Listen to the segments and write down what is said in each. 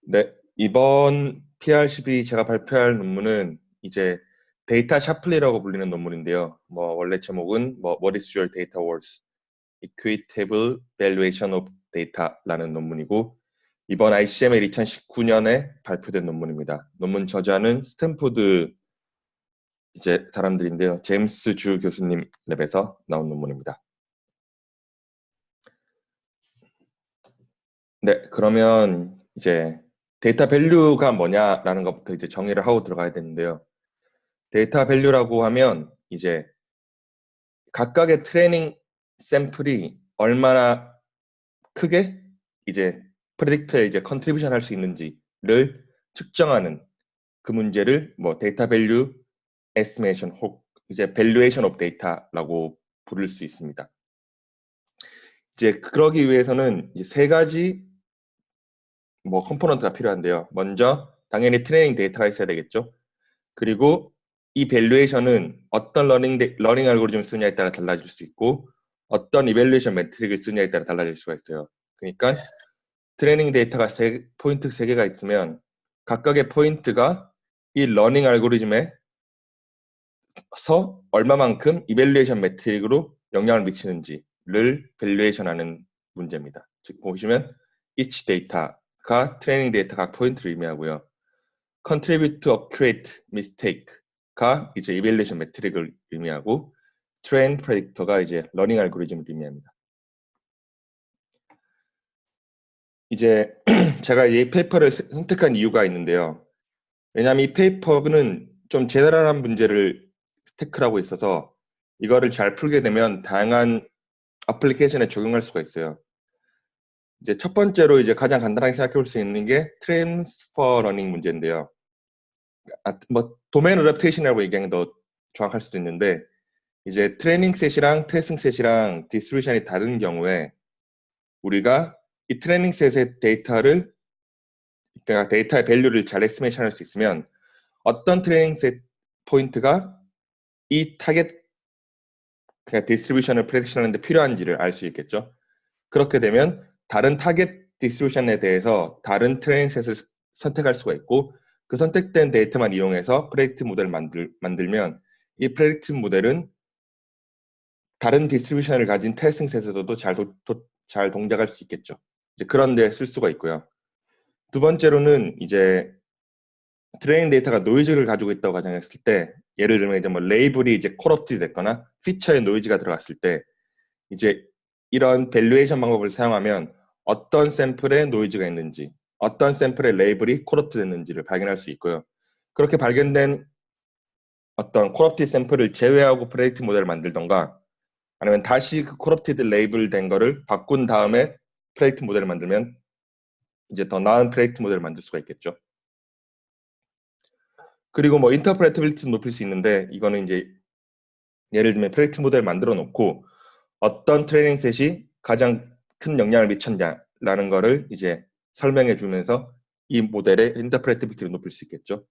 네, 이번 PR12 제가 발표할 논문은 이제 데이터 샤플리라고 불리는 논문인데요. 원래 제목은 What is your data worth? Equitable Valuation of Data라는 논문이고 이번 ICML 2019년에 발표된 논문입니다. 논문 저자는 스탠포드 이제 사람들인데요. 제임스 주 교수님 랩에서 나온 논문입니다. 네, 그러면 이제 데이터 밸류가 뭐냐라는 것부터 이제 정의를 하고 들어가야 되는데요. 데이터 밸류라고 하면 이제 각각의 트레이닝 샘플이 얼마나 크게 이제 프레딕터에 이제 컨트리뷰션 할 수 있는지를 측정하는 그 문제를 데이터 밸류 에스티메이션 혹 이제 밸류에이션 오브 데이터라고 부를 수 있습니다. 이제 그러기 위해서는 이제 세 가지 컴포넌트가 필요한데요. 먼저 당연히 트레이닝 데이터가 있어야 되겠죠. 그리고 이 밸류에이션은 어떤 러닝 알고리즘을 쓰냐에 따라 달라질 수 있고 어떤 이밸류에이션 매트릭을 쓰냐에 따라 달라질 수가 있어요. 그러니까 트레이닝 데이터가 포인트 3개가 있으면 각각의 포인트가 이 러닝 알고리즘에서 얼마만큼 이밸류에이션 매트릭으로 영향을 미치는지를 밸류에이션하는 문제입니다. 즉 보시면 each 데이터가 트레이닝 데이터 각 포인트를 의미하고요. contribute to accurate mistake가 이제 evaluation 매트릭을 의미하고 train predictor가 이제 러닝 알고리즘을 의미합니다. 이제 제가 이 페이퍼를 선택한 이유가 있는데요. 왜냐하면 이 페이퍼는 좀 제너럴한 문제를 태클하고 있어서 이거를 잘 풀게 되면 다양한 애플리케이션에 적용할 수가 있어요. 이제 첫 번째로 이제 가장 간단하게 생각해 볼 수 있는 게 트랜스퍼 러닝 문제인데요. 도메인 어댑테이션이라고 얘기하는 게 더 정확할 수도 있는데 이제 트레이닝 셋이랑 테스팅 셋이랑 디스트리뷰션이 다른 경우에 우리가 이 트레이닝 셋의 데이터를 그러니까 데이터의 밸류를 잘 에스티메이션 할 수 있으면 어떤 트레이닝 셋 포인트가 이 타겟 그러니까 디스트리뷰션을 프레딕션 하는데 필요한지를 알 수 있겠죠. 그렇게 되면 다른 타겟 디스트리뷰션에 대해서 다른 트레이닝 셋을 선택할 수가 있고 그 선택된 데이터만 이용해서 프레딕트 모델을 만들면 이 프레딕트 모델은 다른 디스트리뷰션을 가진 테스팅 셋에서도 잘 동작할 수 있겠죠. 이제 그런 데 쓸 수가 있고요. 두 번째로는 이제 트레이닝 데이터가 노이즈를 가지고 있다고 가정했을 때 예를 들면 이제 레이블이 이제 코럽트 됐거나 피처에 노이즈가 들어갔을 때 이제 이런 밸류에이션 방법을 사용하면 어떤 샘플에 노이즈가 있는지 어떤 샘플의 레이블이 코럽트 됐는지를 발견할 수 있고요. 그렇게 발견된 어떤 코럽트 샘플을 제외하고 프레딕트 모델을 만들던가 아니면 다시 그 코럽티드 레이블 된 거를 바꾼 다음에 프레딕트 모델을 만들면 이제 더 나은 프레딕트 모델을 만들 수가 있겠죠. 그리고 인터프레터빌리티도 높일 수 있는데 이거는 이제 예를 들면 프레딕트 모델을 만들어 놓고 어떤 트레이닝 셋이 가장 큰 영향을 미쳤냐라는 거를 이제 설명해 주면서 이 모델의 인터프레터빌리티를 높일 수 있겠죠.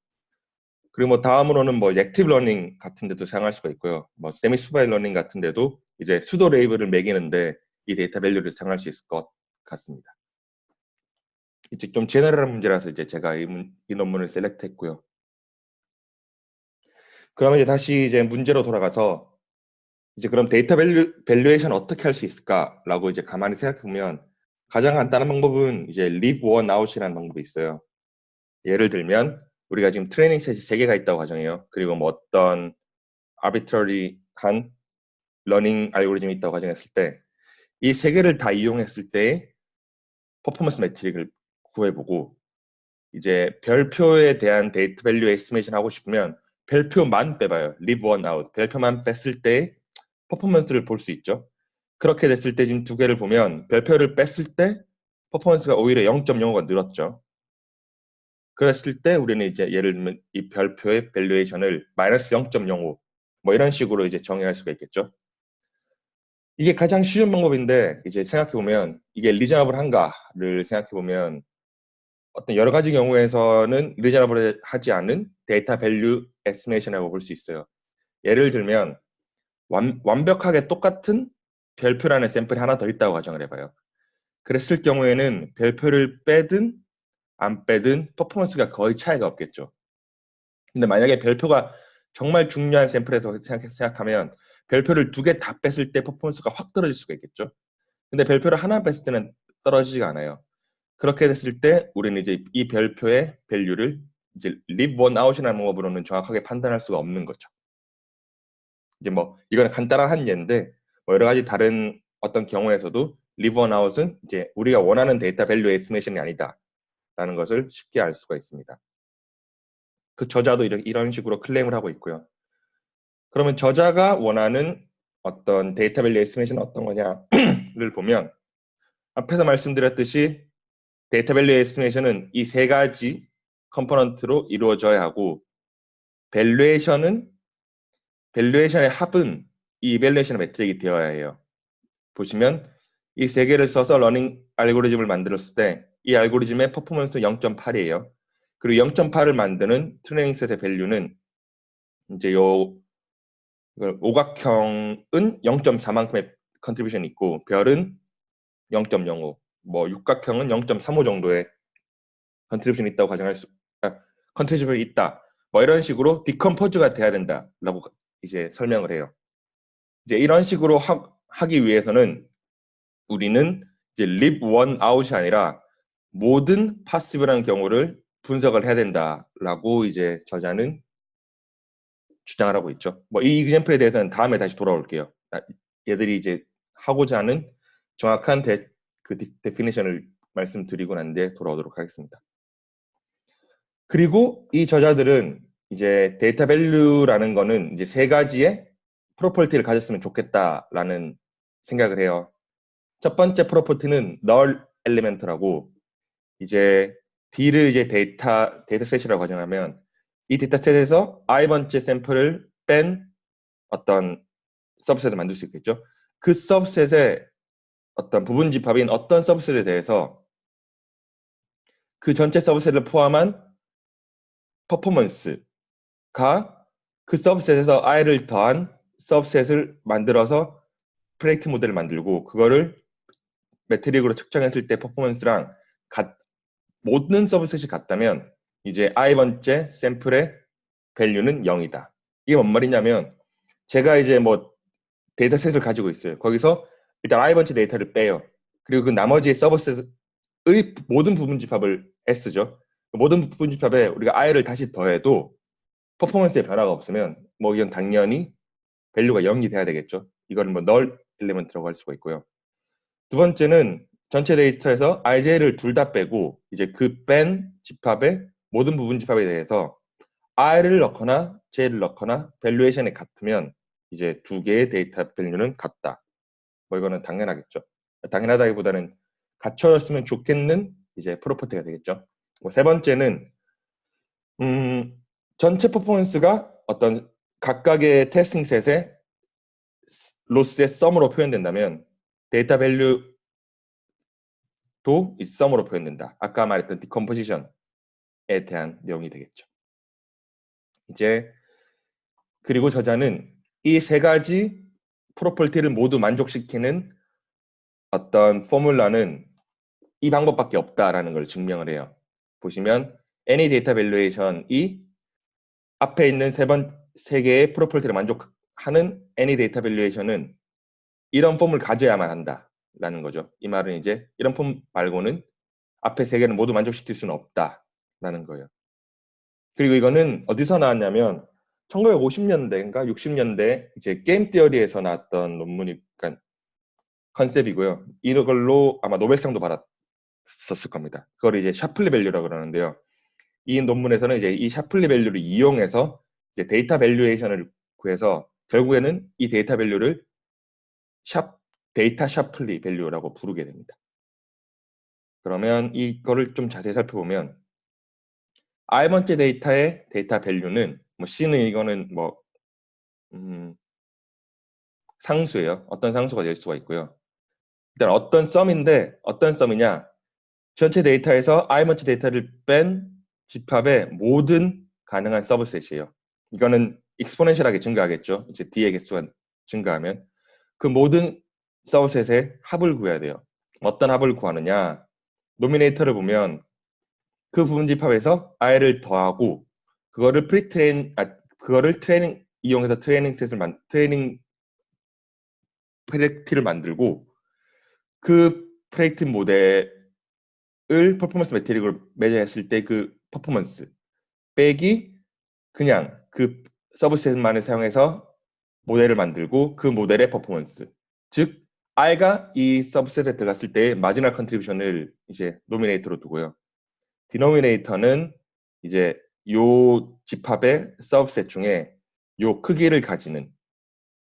그리고 다음으로는 액티브 러닝 같은 데도 사용할 수가 있고요. 세미 슈퍼바이저 러닝 같은 데도 이제 수도 레이블을 매기는데 이 데이터 밸류를 사용할 수 있을 것 같습니다. 이제 좀 제너럴한 문제라서 이제 제가 이 논문을 셀렉트했고요. 그러면 이제 다시 이제 문제로 돌아가서 이제 그럼 데이터 밸류에이션 어떻게 할 수 있을까라고 이제 가만히 생각해 보면 가장 간단한 방법은 이제 leave one out이라는 방법이 있어요. 예를 들면 우리가 지금 트레이닝 셋이 3개가 있다고 가정해요. 그리고 어떤 arbitrary한 러닝 알고리즘이 있다고 가정했을 때 이 3개를 다 이용했을 때 퍼포먼스 매트릭을 구해보고 이제 별표에 대한 데이터 밸류 에스티메이션 하고 싶으면 별표만 빼봐요. leave one out. 별표만 뺐을 때 퍼포먼스를 볼 수 있죠. 그렇게 됐을 때 지금 2개를 보면 별표를 뺐을 때 퍼포먼스가 오히려 0.05가 늘었죠. 그랬을 때 우리는 이제 예를 들면 이 별표의 밸류에이션을 마이너스 0.05 이런 식으로 이제 정의할 수가 있겠죠. 이게 가장 쉬운 방법인데 이제 생각해 보면 이게 리저너블한가를 생각해 보면 어떤 여러 가지 경우에서는 리저너블 하지 않은 데이터 밸류 에스티메이션이라고 볼 수 있어요. 예를 들면 완벽하게 똑같은 별표라는 샘플이 하나 더 있다고 가정을 해봐요. 그랬을 경우에는 별표를 빼든 안 빼든 퍼포먼스가 거의 차이가 없겠죠. 근데 만약에 별표가 정말 중요한 샘플에서 생각하면 별표를 2개 다 뺐을 때 퍼포먼스가 확 떨어질 수가 있겠죠. 근데 별표를 하나 뺐을 때는 떨어지지가 않아요. 그렇게 됐을 때 우리는 이제 이 별표의 밸류를 이제 leave one out이라는 방법으로는 정확하게 판단할 수가 없는 거죠. 이제 뭐 이거는 간단한 한 예인데 뭐 여러 가지 다른 어떤 경우에서도 leave one out은 이제 우리가 원하는 데이터 밸류 에스티메이션이 아니다라는 것을 쉽게 알 수가 있습니다. 그 저자도 이런 식으로 클레임을 하고 있고요. 그러면 저자가 원하는 어떤 데이터 밸류 에스티메이션은 어떤 거냐를 보면 앞에서 말씀드렸듯이 데이터 밸류 에스티메이션은 이 세 가지 컴포넌트로 이루어져야 하고 밸류에이션의 합은 이 이밸류에이션의 매트릭이 되어야 해요. 보시면 이 세 개를 써서 러닝 알고리즘을 만들었을 때 이 알고리즘의 퍼포먼스 0.8이에요. 그리고 0.8을 만드는 트레이닝 셋의 밸류는 이제 요 오각형은 0.4만큼의 컨트리뷰션이 있고 별은 0.05, 뭐 육각형은 0.35 정도의 컨트리뷰션이 있다고 컨트리뷰션이 있다. 뭐 이런 식으로 디컴포즈가 돼야 된다라고 이제 설명을 해요. 이제 이런 식으로 하기 위해서는 우리는 이제 leave one out이 아니라 모든 파시브라는 경우를 분석을 해야 된다라고 이제 저자는 주장을 하고 있죠. 뭐 이 example에 대해서는 다음에 다시 돌아올게요. 얘들이 이제 하고자 하는 정확한 그 데피니션을 말씀드리고 난 뒤에 돌아오도록 하겠습니다. 그리고 이 저자들은 이제 데이터 밸류라는 거는 이제 세 가지의 프로퍼티를 가졌으면 좋겠다라는 생각을 해요. 첫 번째 프로퍼티는 null element라고 이제 D를 이제 데이터셋이라고 가정하면 이 데이터셋에서 i번째 샘플을 뺀 어떤 서브셋을 만들 수 있겠죠. 그 서브셋의 어떤 부분 집합인 어떤 서브셋에 대해서 그 전체 서브셋을 포함한 퍼포먼스가 그 서브셋에서 i를 더한 서브셋을 만들어서 프레딕트 모델을 만들고 그거를 매트릭으로 측정했을 때 퍼포먼스랑 모든 서브셋이 같다면 이제 i번째 샘플의 밸류는 0이다. 이게 뭔 말이냐면 제가 이제 뭐 데이터셋을 가지고 있어요. 거기서 일단 i번째 데이터를 빼요. 그리고 그 나머지 서브셋의 모든 부분 집합을 S죠. 모든 부분 집합에 우리가 i를 다시 더해도 퍼포먼스에 변화가 없으면 뭐 이건 당연히 밸류가 0이 돼야 되겠죠. 이거를 뭐 null element라고 할 수가 있고요. 두 번째는 전체 데이터에서 IJ를 둘 다 빼고 이제 그 뺀 집합의 모든 부분 집합에 대해서 I를 넣거나 J를 넣거나 밸류에이션이 같으면 이제 두 개의 데이터 밸류는 같다. 뭐 이거는 당연하겠죠. 당연하다기보다는 갖춰졌으면 좋겠는 이제 프로퍼티가 되겠죠. 뭐 세 번째는 전체 퍼포먼스가 어떤 각각의 테스팅 셋의 로스의 썸으로 표현된다면 데이터 밸류도 이 썸으로 표현된다. 아까 말했던 디컴포지션에 대한 내용이 되겠죠. 이제 그리고 저자는 이 세 가지 프로퍼티를 모두 만족시키는 어떤 포뮬라는 이 방법밖에 없다라는 걸 증명을 해요. 보시면 any data valuation이 앞에 있는 세 개의 프로퍼티를 만족하는 any data valuation은 이런 폼을 가져야만 한다라는 거죠. 이 말은 이제 이런 폼 말고는 앞에 세 개는 모두 만족시킬 수는 없다라는 거예요. 그리고 이거는 어디서 나왔냐면 1950년대인가 60년대 이제 게임 티어리에서 나왔던 논문이 그러니까 컨셉이고요. 이걸로 아마 노벨상도 받았었을 겁니다. 그걸 이제 샤플리 밸류라고 그러는데요. 이 논문에서는 이제 이 샤플리 밸류를 이용해서 이제 데이터 밸류에이션을 구해서 결국에는 이 데이터 밸류를 데이터 샤플리 밸류라고 부르게 됩니다. 그러면 이거를 좀 자세히 살펴보면 i번째 데이터의 데이터 밸류는 뭐 C는 이거는 뭐 상수예요. 어떤 상수가 될 수가 있고요. 일단 어떤 썸인데 어떤 썸이냐? 전체 데이터에서 i번째 데이터를 뺀 집합의 모든 가능한 서브셋이에요. 이거는 익스포넨셜하게 증가하겠죠. 이제 D의 개수가 증가하면 그 모든 서브셋의 합을 구해야 돼요. 어떤 합을 구하느냐? 노미네이터를 보면 그 부분 집합에서 i를 더하고 그거를 트레이닝 이용해서 트레이닝 프레딕티를 만들고 그 프레딕티 모델을 퍼포먼스 매트릭으로 매저했을 때 그 퍼포먼스 빼기 그냥 그 서브셋만을 사용해서 모델을 만들고 그 모델의 퍼포먼스 즉 i가 이 서브셋에 들어갔을 때 마지널 컨트리뷰션을 이제 노미네이터로 두고요. 디노미네이터는 이제 요 집합의 서브셋 중에 요 크기를 가지는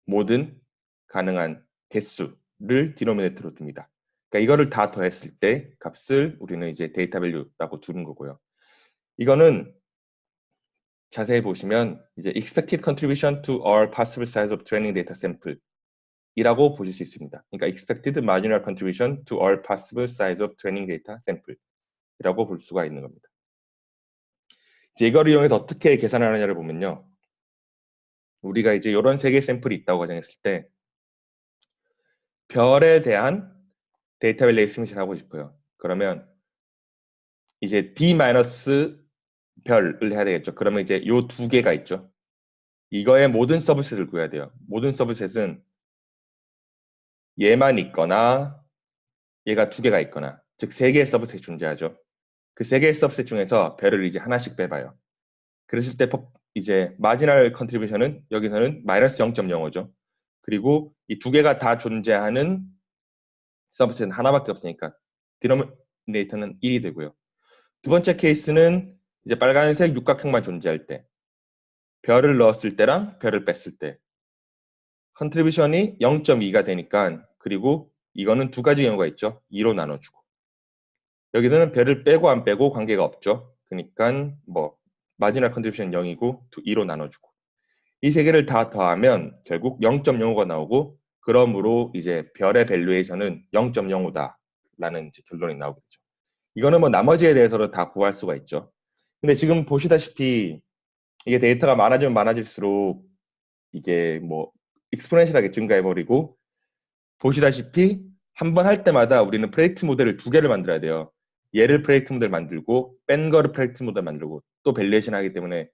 모든 가능한 개수를 디노미네이터로 둡니다. 그러니까 이거를 다 더했을 때 값을 우리는 이제 데이터 밸류라고 두는 거고요. 이거는 자세히 보시면 이제 expected contribution to all possible size of training data sample 이라고 보실 수 있습니다. 그러니까 expected marginal contribution to all possible size of training data sample 이라고 볼 수가 있는 겁니다. 이제 이걸 이용해서 어떻게 계산하느냐를 보면요. 우리가 이제 이런 세 개의 샘플이 있다고 가정했을 때 별에 대한 데이터 밸류 에스티메이션을 하고 싶어요. 그러면 이제 D- 별을 해야 되겠죠. 그러면 이제 요 두 개가 있죠. 이거의 모든 서브셋을 구해야 돼요. 모든 서브셋은 얘만 있거나 얘가 두 개가 있거나 즉 세 개의 서브셋이 존재하죠. 그 세 개의 서브셋 중에서 별을 이제 하나씩 빼봐요. 그랬을 때 이제 마지널 컨트리뷰션은 여기서는 마이너스 0.05죠. 그리고 이 두 개가 다 존재하는 서브셋은 하나밖에 없으니까 디노미네이터는 1이 되고요. 두 번째 케이스는 이제 빨간색 육각형만 존재할 때 별을 넣었을 때랑 별을 뺐을 때 컨트리뷰션이 0.2가 되니까 그리고 이거는 두 가지 경우가 있죠. 2로 나눠주고 여기는 별을 빼고 안 빼고 관계가 없죠. 그러니까 뭐 마지막 컨트리뷰션 0이고 2로 나눠주고 이 세 개를 다 더하면 결국 0.05가 나오고 그러므로 이제 별의 밸류에이션은 0.05다 라는 이제 결론이 나오게 되죠. 이거는 뭐 나머지에 대해서도 다 구할 수가 있죠. 근데 지금 보시다시피 이게 데이터가 많아지면 많아질수록 이게 뭐 익스포넨셜하게 증가해버리고 보시다시피 한 번 할 때마다 우리는 프레딕트 모델을 두 개를 만들어야 돼요. 얘를 프레딕트 모델 만들고 뺀 거를 프레딕트 모델 만들고 또 밸리에이션 하기 때문에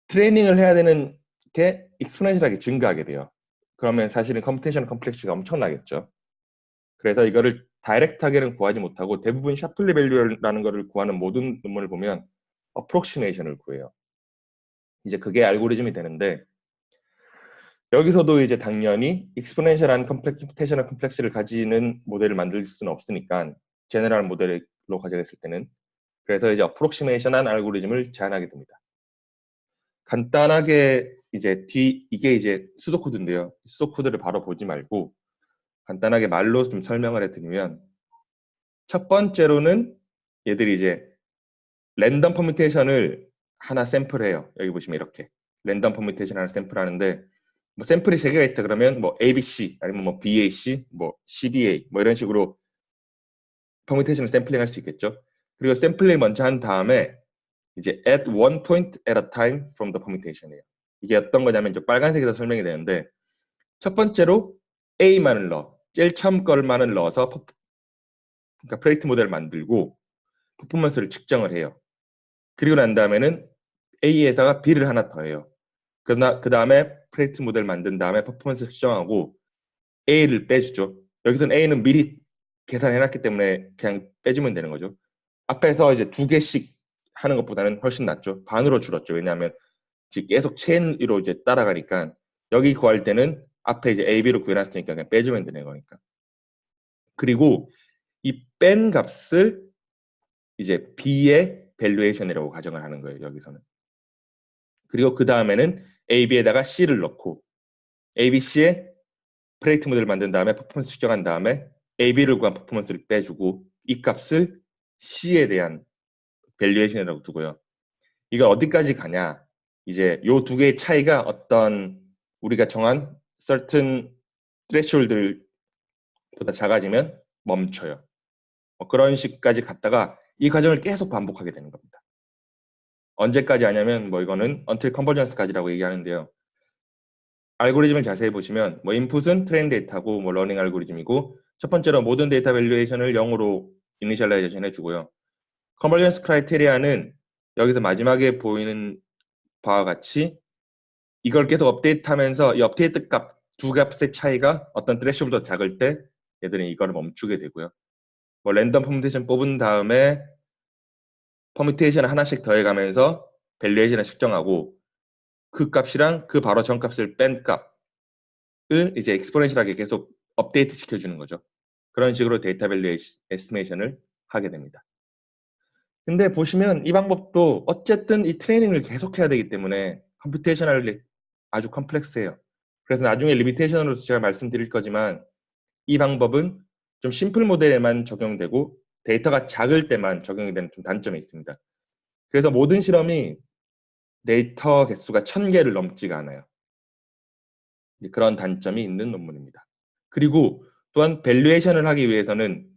트레이닝을 해야 되는 게 익스포넨셜하게 증가하게 돼요. 그러면 사실은 컴퓨테이션 컴플렉스가 엄청나겠죠. 그래서 이거를 다이렉트하게는 구하지 못하고 대부분 샤플리 밸류라는 거를 구하는 모든 논문을 보면 어프록시메이션을 구해요. 이제 그게 알고리즘이 되는데 여기서도 이제 당연히 익스포넨셜한 컴퓨테이셔널 컴플렉스를 가지는 모델을 만들 수는 없으니까 제너럴 모델로 가져갔을 때는 그래서 이제 어프록시메이션한 알고리즘을 제안하게 됩니다. 간단하게 이제 이게 이제 수도 코드인데요. 수도 코드를 바로 보지 말고 간단하게 말로 좀 설명을 해드리면 첫 번째로는 얘들이 이제 랜덤 퍼뮤테이션을 하나 샘플해요. 여기 보시면 이렇게 랜덤 퍼뮤테이션 하나 샘플하는데 뭐 샘플이 세 개가 있다 그러면 뭐 ABC 아니면 뭐 BAC 뭐 CBA 뭐 이런 식으로 퍼뮤테이션을 샘플링 할 수 있겠죠. 그리고 샘플링 먼저 한 다음에 이제 at one point at a time from the permutation이에요. 이게 어떤 거냐면 이제 빨간색에서 설명이 되는데 첫 번째로 A만을 넣어 제일 처음 걸만을 넣어서 그러니까 프레딕트 모델을 만들고 퍼포먼스를 측정을 해요. 그리고 난 다음에는 A에다가 B를 하나 더해요. 그 다음에 프레딕트 모델 만든 다음에 퍼포먼스 측정하고 A를 빼주죠. 여기서는 A는 미리 계산해놨기 때문에 그냥 빼주면 되는 거죠. 앞에서 이제 두 개씩 하는 것보다는 훨씬 낫죠. 반으로 줄었죠. 왜냐하면 지금 계속 체인으로 이제 따라가니까 여기 구할 때는 앞에 이제 A, B로 구해놨으니까 그냥 빼주면 되는 거니까. 그리고 이 뺀 값을 이제 B의 밸류에이션이라고 가정을 하는 거예요. 여기서는. 그리고 그 다음에는 A, B에다가 C를 넣고 A, B, C에 프레딕트 모델을 만든 다음에 퍼포먼스 측정한 다음에 A, B를 구한 퍼포먼스를 빼주고 이 값을 C에 대한 밸류에이션이라고 두고요. 이걸 어디까지 가냐? 이제 요 두 개의 차이가 어떤 우리가 정한 certain threshold보다 작아지면 멈춰요. 그런 식까지 갔다가 이 과정을 계속 반복하게 되는 겁니다. 언제까지 하냐면 뭐 이거는 until convergence까지라고 얘기하는데요. 알고리즘을 자세히 보시면 뭐 인풋은 트레인 데이터고 뭐 러닝 알고리즘이고 첫 번째로 모든 데이터 밸류에이션을 0으로 이니셜라이제이션 해주고요. 컨버전스 크라이테리아는 여기서 마지막에 보이는 바와 같이 이걸 계속 업데이트하면서 이 업데이트 값 두 값의 차이가 어떤 threshold보다 작을 때 얘들은 이거를 멈추게 되고요. 뭐 랜덤 퍼뮤테이션 뽑은 다음에 퍼뮤테이션을 하나씩 더해가면서 밸류에이션을 측정하고 그 값이랑 그 바로 전 값을 뺀 값을 이제 엑스포넨셜하게 계속 업데이트 시켜주는 거죠. 그런 식으로 데이터 밸류 에스티메이션을 하게 됩니다. 근데 보시면 이 방법도 어쨌든 이 트레이닝을 계속해야 되기 때문에 컴퓨테이셔널리 아주 컴플렉스해요. 그래서 나중에 리미테이션으로 제가 말씀드릴 거지만 이 방법은 좀 심플 모델에만 적용되고 데이터가 작을 때만 적용이 되는 좀 단점이 있습니다. 그래서 모든 실험이 데이터 개수가 1000개를 넘지가 않아요. 그런 단점이 있는 논문입니다. 그리고 또한 밸류에이션을 하기 위해서는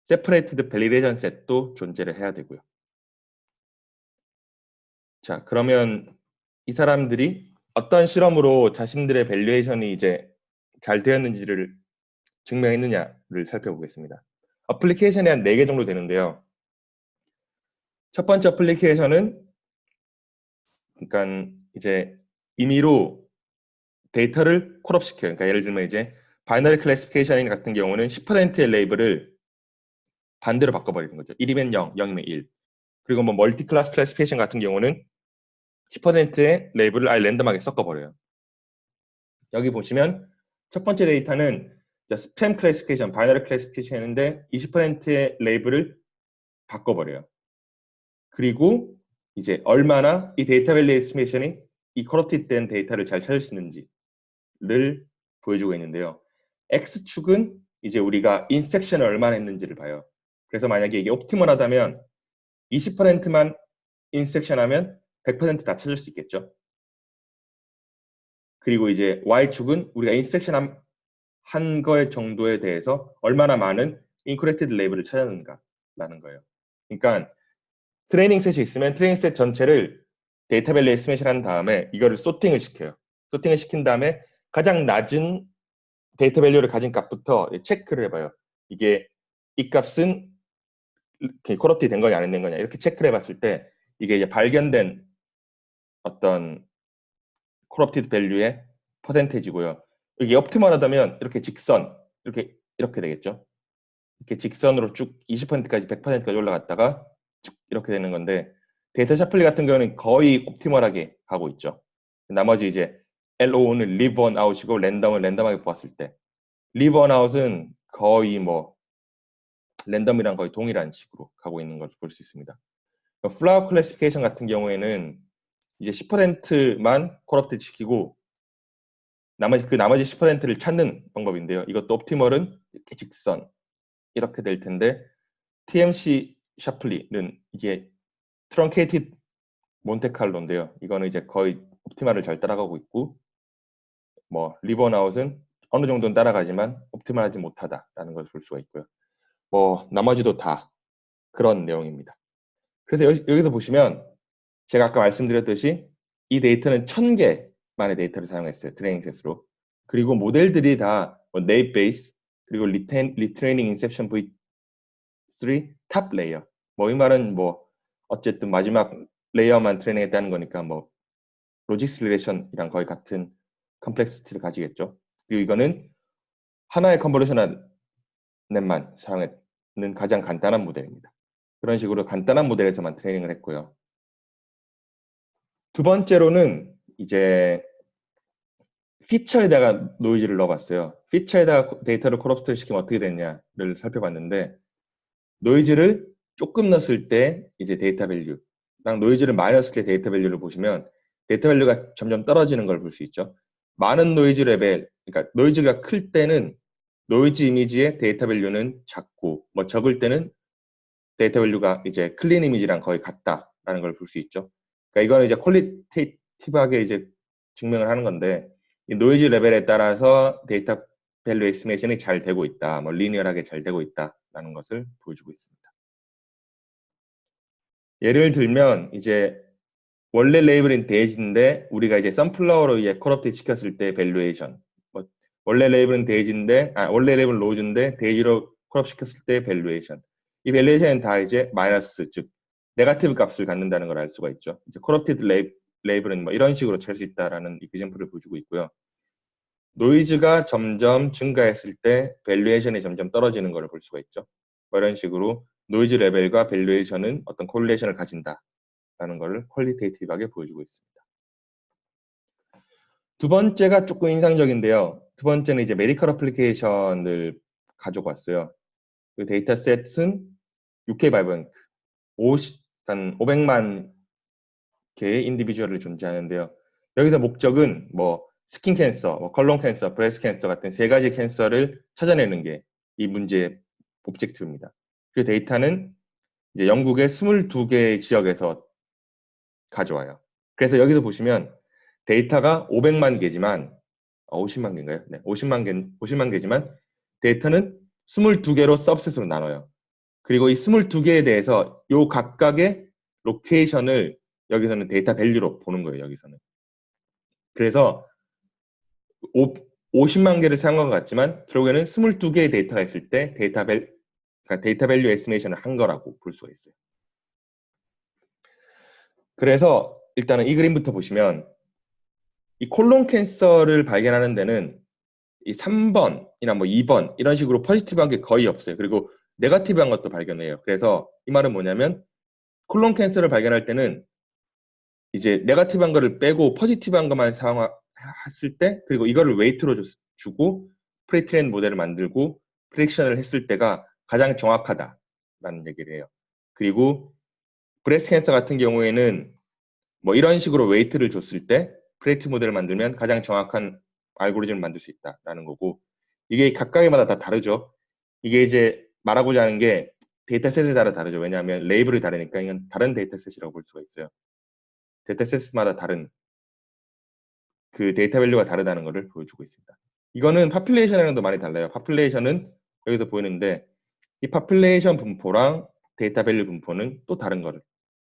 세퍼레이티드 밸리데이션 셋도 존재를 해야 되고요. 자, 그러면 이 사람들이 어떤 실험으로 자신들의 밸류에이션이 이제 잘 되었는지를 증명했느냐를 살펴보겠습니다. 어플리케이션이 한 4개 정도 되는데요. 첫 번째 어플리케이션은 그러니까 이제 임의로 데이터를 콜업시켜요. 그러니까 예를 들면 이제 바이너리 클래시피케이션 같은 경우는 10%의 레이블을 반대로 바꿔버리는 거죠. 1이면 0, 0이면 1. 그리고 뭐 멀티 클래스 클래시피케이션 같은 경우는 10%의 레이블을 아예 랜덤하게 섞어버려요. 여기 보시면 첫 번째 데이터는 스팸 클래시피케이션, 바이너리 클래시피케이션인데 20%의 레이블을 바꿔버려요. 그리고 이제 얼마나 이 데이터 밸류 에스티메이션이 이 커럽티드 된 데이터를 잘 찾을 수 있는지를 보여주고 있는데요. X축은 이제 우리가 인스펙션을 얼마나 했는지를 봐요. 그래서 만약에 이게 옵티멀하다면 20%만 인스펙션하면 100% 다 찾을 수 있겠죠. 그리고 이제 Y축은 우리가 인스펙션 한 거의 정도에 대해서 얼마나 많은 인코렉티드 레이블을 찾았는가라는 거예요. 그러니까 트레이닝 셋이 있으면 트레이닝 셋 전체를 데이터 밸류 에스티메이션 한 다음에 이거를 소팅을 시켜요. 소팅을 시킨 다음에 가장 낮은 데이터 밸류를 가진 값부터 체크를 해봐요. 이게 이 값은 코럽티 된 거냐 안 된 거냐 이렇게 체크를 해봤을 때 이게 이제 발견된 어떤 코럽티드 밸류의 퍼센테이지고요. 이게 옵티멀하다면 이렇게 직선 이렇게 되겠죠. 이렇게 직선으로 쭉 20%까지 100%까지 올라갔다가 쭉 이렇게 되는 건데 데이터 샤플리 같은 경우는 거의 옵티멀하게 가고 있죠. 나머지 이제 LO는 live on out이고 랜덤은 랜덤하게 보았을 때 live on out은 거의 뭐 랜덤이랑 거의 동일한 식으로 가고 있는 걸 볼 수 있습니다. 플라워 클래시피케이션 같은 경우에는 이제 10%만 코럽트 시키고 나머지 10%를 찾는 방법인데요. 이것도 옵티멀은 이렇게 직선 이렇게 될 텐데 TMC 샤플리는 이게 트렁케이티드 몬테칼로인데요. 이거는 이제 거의 옵티멀을 잘 따라가고 있고 뭐 리버나웃은 어느 정도는 따라가지만 옵티멀하지 못하다라는 것을 볼 수가 있고요. 뭐 나머지도 다 그런 내용입니다. 그래서 여기서 보시면 제가 아까 말씀드렸듯이 이 데이터는 1000개만의 데이터를 사용했어요. 트레이닝 셋으로. 그리고 모델들이 다 네이프 베이스 그리고 리트레이닝 인셉션 V3 탑 레이어. 뭐 이 말은 뭐 어쨌든 마지막 레이어만 트레이닝했다는 거니까 뭐 로직스 리레이션이랑 거의 같은 컴플렉시티를 가지겠죠. 그리고 이거는 하나의 컨버루셔널 넷만 사용했는 가장 간단한 모델입니다. 그런 식으로 간단한 모델에서만 트레이닝을 했고요. 두 번째로는 이제 피처에다가 노이즈를 넣어봤어요. 피처에다가 데이터를 코럽트 시키면 어떻게 되냐를 살펴봤는데 노이즈를 조금 넣었을 때 이제 데이터 밸류랑 노이즈를 많이 넣었을 때 데이터 밸류를 보시면 데이터 밸류가 점점 떨어지는 걸 볼 수 있죠. 많은 노이즈 레벨, 그러니까 노이즈가 클 때는 노이즈 이미지의 데이터 밸류는 작고 뭐 적을 때는 데이터 밸류가 이제 클린 이미지랑 거의 같다라는 걸 볼 수 있죠. 그러니까 이거는 이제 퀄리테이티브하게 이제 증명을 하는 건데 이 노이즈 레벨에 따라서 데이터 밸류 에스티메이션이 잘 되고 있다, 뭐 리니어하게 잘 되고 있다라는 것을 보여주고 있습니다. 예를 들면 이제 원래 레이블인 데이지인데 우리가 이제 선플라워로 이제 코럽트 시켰을 때 밸류에이션 뭐 원래 레이블은 데이지인데 원래 레이블은 로즈인데 데이지로 코럽 시켰을 때 밸류에이션 이 밸류에이션은 다 이제 마이너스, 즉 네거티브 값을 갖는다는 걸 알 수가 있죠. 이제 corrupted label은 뭐 이런 식으로 찰 수 있다라는 이그젬플을 보여주고 있고요. 노이즈가 점점 증가했을 때 밸류에이션이 점점 떨어지는 걸 볼 수가 있죠. 뭐 이런 식으로 노이즈 레벨과 밸류에이션은 어떤 콜레이션을 가진다라는 것을 퀄리테이티브하게 보여주고 있습니다. 두 번째가 조금 인상적인데요. 두 번째는 이제 메디컬 어플리케이션을 가지고 왔어요. 그 데이터셋은 UK 바이오뱅크 500만 개의 인디비주얼이 존재하는데요. 여기서 목적은 뭐 스킨 캔서, 뭐 컬론 캔서, 브레스트 캔서 같은 세 가지 캔서를 찾아내는 게 이 문제의 오브젝티브입니다. 그 데이터는 이제 영국의 22개의 지역에서 가져와요. 그래서 여기서 보시면 데이터가 500만 개지만 50만 개인가요? 네, 50만 개지만 데이터는 22개로 서브셋으로 나눠요. 그리고 이 22개에 대해서 요 각각의 로케이션을 여기서는 데이터 밸류로 보는 거예요. 여기서는. 그래서 50만 개를 사용한 것 같지만 결국에는 22개의 데이터가 있을 때 그러니까 데이터 밸류 에스티메이션을 한 거라고 볼 수가 있어요. 그래서 일단은 이 그림부터 보시면 이 콜론 캔서를 발견하는 데는 이 3번이나 뭐 2번 이런 식으로 포지티브한 게 거의 없어요. 그리고 네거티브한 것도 발견해요. 그래서 이 말은 뭐냐면 콜론 캔서를 발견할 때는 이제 네거티브한 거를 빼고 포지티브한 것만 사용했을 때 그리고 이거를 웨이트로 주고 프리트레인 모델을 만들고 프레딕션을 했을 때가 가장 정확하다라는 얘기를 해요. 그리고 브레스트 캔서 같은 경우에는 뭐 이런 식으로 웨이트를 줬을 때 프레딕트 모델을 만들면 가장 정확한 알고리즘을 만들 수 있다라는 거고 이게 각각마다 다 다르죠. 이게 이제 말하고자 하는 게 데이터셋에 따라 다르죠. 왜냐하면 레이블이 다르니까 이건 다른 데이터셋이라고 볼 수가 있어요. 데이터셋마다 다른 그 데이터 밸류가 다르다는 것을 보여주고 있습니다. 이거는 파퓰레이션이랑도 많이 달라요. 파퓰레이션은 여기서 보이는데 이 파퓰레이션 분포랑 데이터 밸류 분포는 또 다른 거를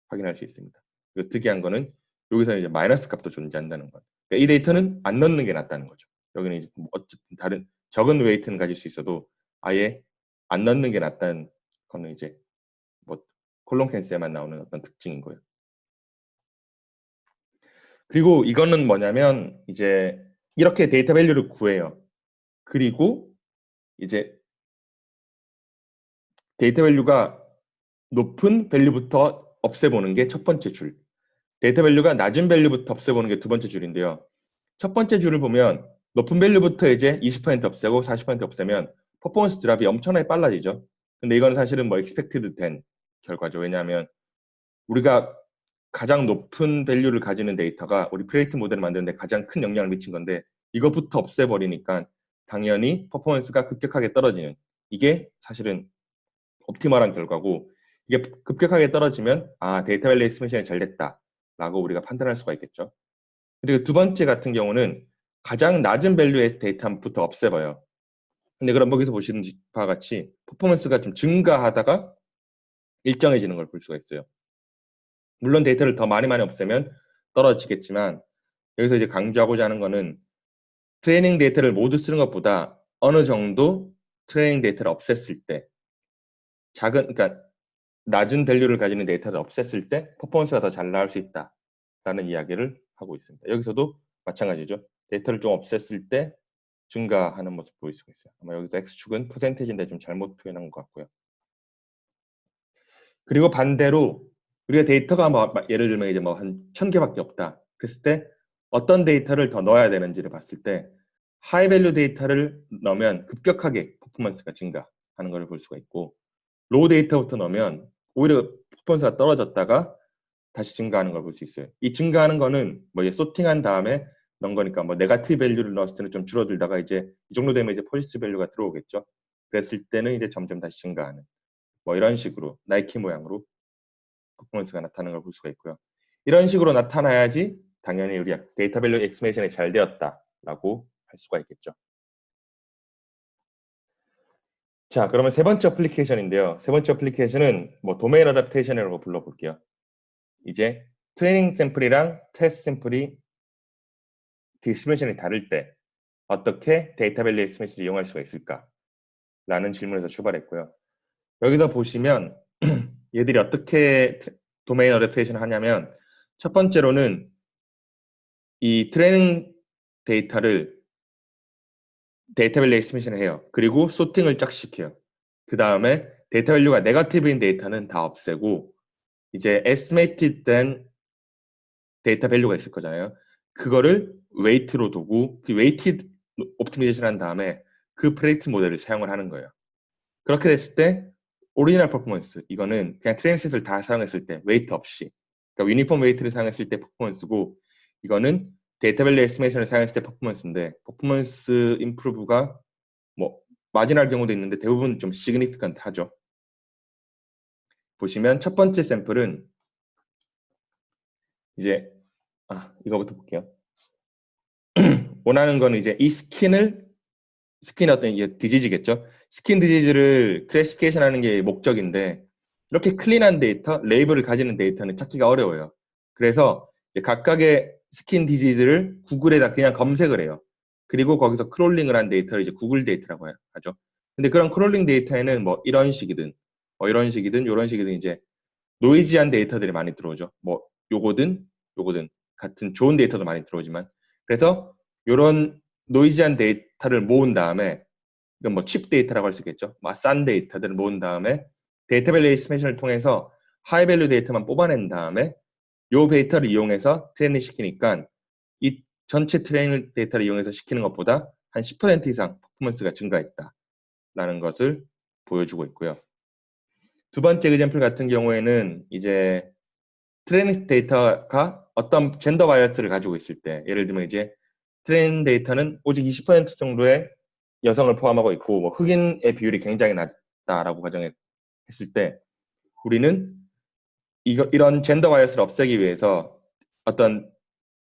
확인할 수 있습니다. 그리고 특이한 거는 여기서 이제 마이너스 값도 존재한다는 것. 그러니까 이 데이터는 안 넣는 게 낫다는 거죠. 여기는 이제 어쨌든 다른 적은 웨이트는 가질 수 있어도 아예 안 넣는 게 낫다는 거는 이제 뭐 콜론 캔서에만 나오는 어떤 특징인 거예요. 그리고 이거는 뭐냐면 이제 이렇게 데이터 밸류를 구해요. 그리고 이제 데이터 밸류가 높은 밸류부터 없애보는 게 첫 번째 줄. 데이터 밸류가 낮은 밸류부터 없애보는 게 두 번째 줄인데요. 첫 번째 줄을 보면 높은 밸류부터 이제 20% 없애고 40% 없애면 퍼포먼스 드랍이 엄청나게 빨라지죠. 근데 이건 사실은 뭐 expected 된 결과죠. 왜냐하면 우리가 가장 높은 밸류를 가지는 데이터가 우리 프레딕트 모델을 만드는데 가장 큰 영향을 미친 건데 이것부터 없애버리니까 당연히 퍼포먼스가 급격하게 떨어지는 이게 사실은 옵티멀한 결과고 이게 급격하게 떨어지면 아 데이터 밸류 에스티메이션이 잘 됐다라고 우리가 판단할 수가 있겠죠. 그리고 두 번째 같은 경우는 가장 낮은 밸류의 데이터부터 없애봐요. 근데 그럼 거기서 보시는 바와 같이 퍼포먼스가 좀 증가하다가 일정해지는 걸 볼 수가 있어요. 물론 데이터를 더 많이 없애면 떨어지겠지만 여기서 이제 강조하고자 하는 거는 트레이닝 데이터를 모두 쓰는 것보다 어느 정도 트레이닝 데이터를 없앴을 때 그러니까 낮은 밸류를 가지는 데이터를 없앴을 때 퍼포먼스가 더 잘 나올 수 있다라는 이야기를 하고 있습니다. 여기서도 마찬가지죠. 데이터를 좀 없앴을 때 증가하는 모습 보일 수가 있어요. 아마 여기서 X축은 퍼센테이지인데 좀 잘못 표현한 것 같고요. 그리고 반대로 우리가 데이터가 뭐 예를 들면 이제 뭐 한 1000개밖에 없다. 그랬을 때 어떤 데이터를 더 넣어야 되는지를 봤을 때 하이 밸류 데이터를 넣으면 급격하게 퍼포먼스가 증가하는 걸 볼 수가 있고 로우 데이터부터 넣으면 오히려 퍼포먼스가 떨어졌다가 다시 증가하는 걸 볼 수 있어요. 이 증가하는 거는 뭐 이제 소팅한 다음에 넣은 거니까 뭐 네거티브 밸류를 넣었을 때는 좀 줄어들다가 이제 이 정도 되면 이제 포지티브 밸류가 들어오겠죠. 그랬을 때는 이제 점점 다시 증가하는 뭐 이런 식으로 나이키 모양으로 퍼포먼스가 나타나는 걸 볼 수가 있고요. 이런 식으로 나타나야지 당연히 우리 데이터 밸류 엑스메이션이 잘 되었다라고 할 수가 있겠죠. 자, 그러면 세 번째 어플리케이션인데요. 세 번째 어플리케이션은 뭐 도메인 어댑테이션이라고 불러볼게요. 이제 트레이닝 샘플이랑 테스트 샘플이 디스트리뷰션이 다를 때 어떻게 데이터 밸류 엑스메이션을 이용할 수가 있을까? 라는 질문에서 출발했고요. 여기서 보시면 얘들이 어떻게 도메인 어댑테이션을 하냐면 첫 번째로는 이 트레이닝 데이터를 데이터 밸류 에스티메이션을 해요. 그리고 소팅을 쫙 시켜요. 그 다음에 데이터 밸류가 네거티브인 데이터는 다 없애고 이제 에스티메이티드 된 데이터 밸류가 있을 거잖아요. 그거를 웨이트로 두고 그 웨이티드 옵티미제이션 한 다음에 그 프레딕트 모델을 사용을 하는 거예요. 그렇게 됐을 때 오리지널 퍼포먼스 이거는 그냥 트레이닝셋을 다 사용했을 때 웨이트 없이 그러니까 유니폼 웨이트를 사용했을 때 퍼포먼스고 이거는 데이터 밸류 에스티메이션을 사용했을 때 퍼포먼스인데 퍼포먼스 임프루브가 뭐 마지널 경우도 있는데 대부분 좀 시그니피컨트 하죠. 보시면 첫 번째 샘플은 이제 이거부터 볼게요. 원하는 거는 이제 이 스킨 어떤 이게 디지즈겠죠. 스킨 디지즈를 클래시피케이션 하는 게 목적인데 이렇게 클린한 데이터, 레이블을 가지는 데이터는 찾기가 어려워요. 그래서 이제 각각의 스킨 디지즈를 구글에다 그냥 검색을 해요. 그리고 거기서 크롤링을 한 데이터를 이제 구글 데이터라고 하죠. 근데 그런 크롤링 데이터에는 뭐 이런 식이든 이런 식이든 이런 식이든 이제 노이지한 데이터들이 많이 들어오죠. 뭐 요거든 같은 좋은 데이터도 많이 들어오지만 그래서 요런 노이지한 데이터를 모은 다음에 이건 뭐 칩 데이터라고 할 수 있겠죠. 싼 데이터들을 모은 다음에 데이터 밸류 에스티메이션을 통해서 하이 밸류 데이터만 뽑아낸 다음에 요 데이터를 이용해서 트레이닝 시키니까 이 전체 트레이닝 데이터를 이용해서 시키는 것보다 한 10% 이상 퍼포먼스가 증가했다라는 것을 보여주고 있고요. 두 번째 example 같은 경우에는 이제 트레이닝 데이터가 어떤 젠더 바이어스를 가지고 있을 때 예를 들면 이제 트레이닝 데이터는 오직 20% 정도의 여성을 포함하고 있고 뭐 흑인의 비율이 굉장히 낮다라고 가정했을 때 우리는 이런 젠더 바이어스를 없애기 위해서 어떤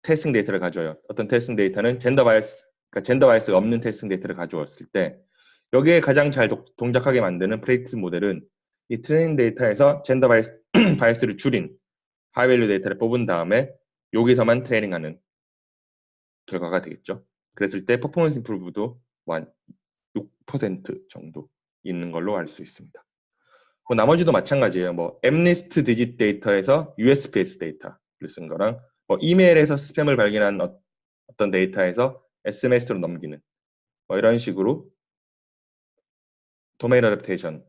테스팅 데이터를 가져요. 어떤 테스팅 데이터는 젠더 바이어스가 없는 테스팅 데이터를 가져왔을 때 여기에 가장 잘 동작하게 만드는 프레딕트 모델은 이 트레이닝 데이터에서 젠더 바이어스를 줄인 하이밸류 데이터를 뽑은 다음에 여기서만 트레이닝하는 결과가 되겠죠. 그랬을 때 퍼포먼스 임프루브도 한 6% 정도 있는 걸로 알 수 있습니다. 뭐 나머지도 마찬가지예요. 뭐 엠리스트 디짓 데이터에서 USPS 데이터를 쓴 거랑 뭐 이메일에서 스팸을 발견한 어떤 데이터에서 SMS로 넘기는 뭐 이런 식으로 도메인 어댑테이션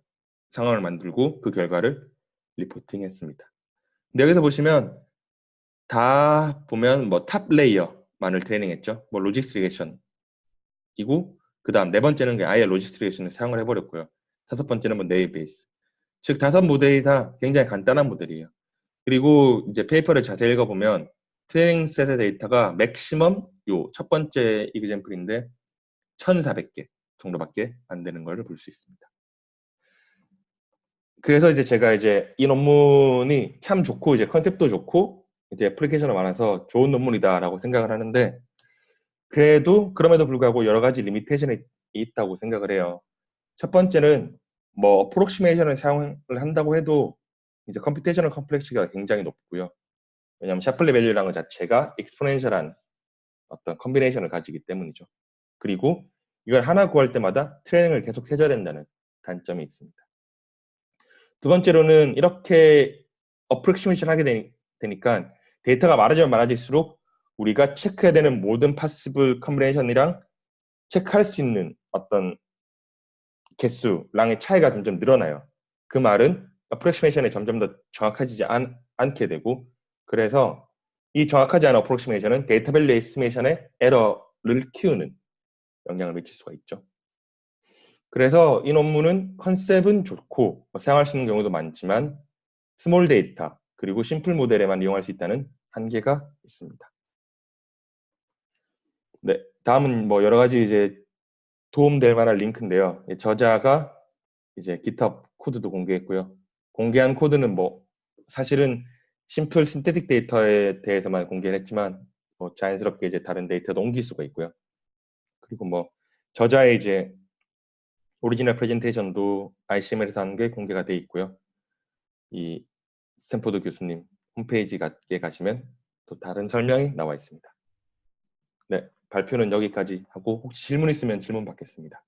상황을 만들고 그 결과를 리포팅했습니다. 근데 여기서 보시면 다 보면 뭐 탑 레이어만을 트레이닝했죠. 뭐 로지스트리게이션이고 그 다음 네 번째는 아예 로지스트리게이션을 사용을 해버렸고요. 다섯 번째는 뭐 네이베이스. 즉 다섯 모델이 다 굉장히 간단한 모델이에요. 그리고 이제 페이퍼를 자세히 읽어보면 트레이닝 셋의 데이터가 맥시멈 요 첫 번째 이그젬플인데 1400개 정도밖에 안 되는 걸 볼 수 있습니다. 그래서 이제 제가 이제 이 논문이 참 좋고 이제 컨셉도 좋고 이제 애플리케이션이 많아서 좋은 논문이다라고 생각을 하는데 그럼에도 불구하고 여러 가지 리미테이션이 있다고 생각을 해요. 첫 번째는 뭐 어프록시메이션을 사용을 한다고 해도 이제 컴퓨테이셔널 컴플렉시티가 굉장히 높고요. 왜냐하면 샤플리 밸류라는 것 자체가 익스포넨셜한 어떤 컨비네이션을 가지기 때문이죠. 그리고 이걸 하나 구할 때마다 트레이닝을 계속 해줘야 된다는 단점이 있습니다. 두 번째로는 이렇게 어프록시메이션 하게 되니까 데이터가 많아지면 많아질수록 우리가 체크해야 되는 모든 파시블 컨비네이션이랑 체크할 수 있는 어떤 개수랑의 차이가 점점 늘어나요. 그 말은 어프록시메이션이 점점 더 정확해지지 않게 되고 그래서 이 정확하지 않은 어프록시메이션은 데이터 밸류 에스티메이션의 에러를 키우는 영향을 미칠 수가 있죠. 그래서 이 논문은 컨셉은 좋고 사용할 수 있는 경우도 많지만 스몰 데이터 그리고 심플 모델에만 이용할 수 있다는 한계가 있습니다. 네, 다음은 뭐 여러 가지 이제 도움될 만한 링크인데요. 저자가 이제 GitHub 코드도 공개했고요. 공개한 코드는 뭐 사실은 심플 신테틱 데이터에 대해서만 공개를 했지만 뭐 자연스럽게 이제 다른 데이터도 옮길 수가 있고요. 그리고 뭐 저자의 이제 오리지널 프레젠테이션도 ICML에서 한 게 공개가 돼 있고요. 이 스탠포드 교수님 홈페이지에 가시면 또 다른 설명이 나와 있습니다. 네, 발표는 여기까지 하고 혹시 질문 있으면 질문 받겠습니다.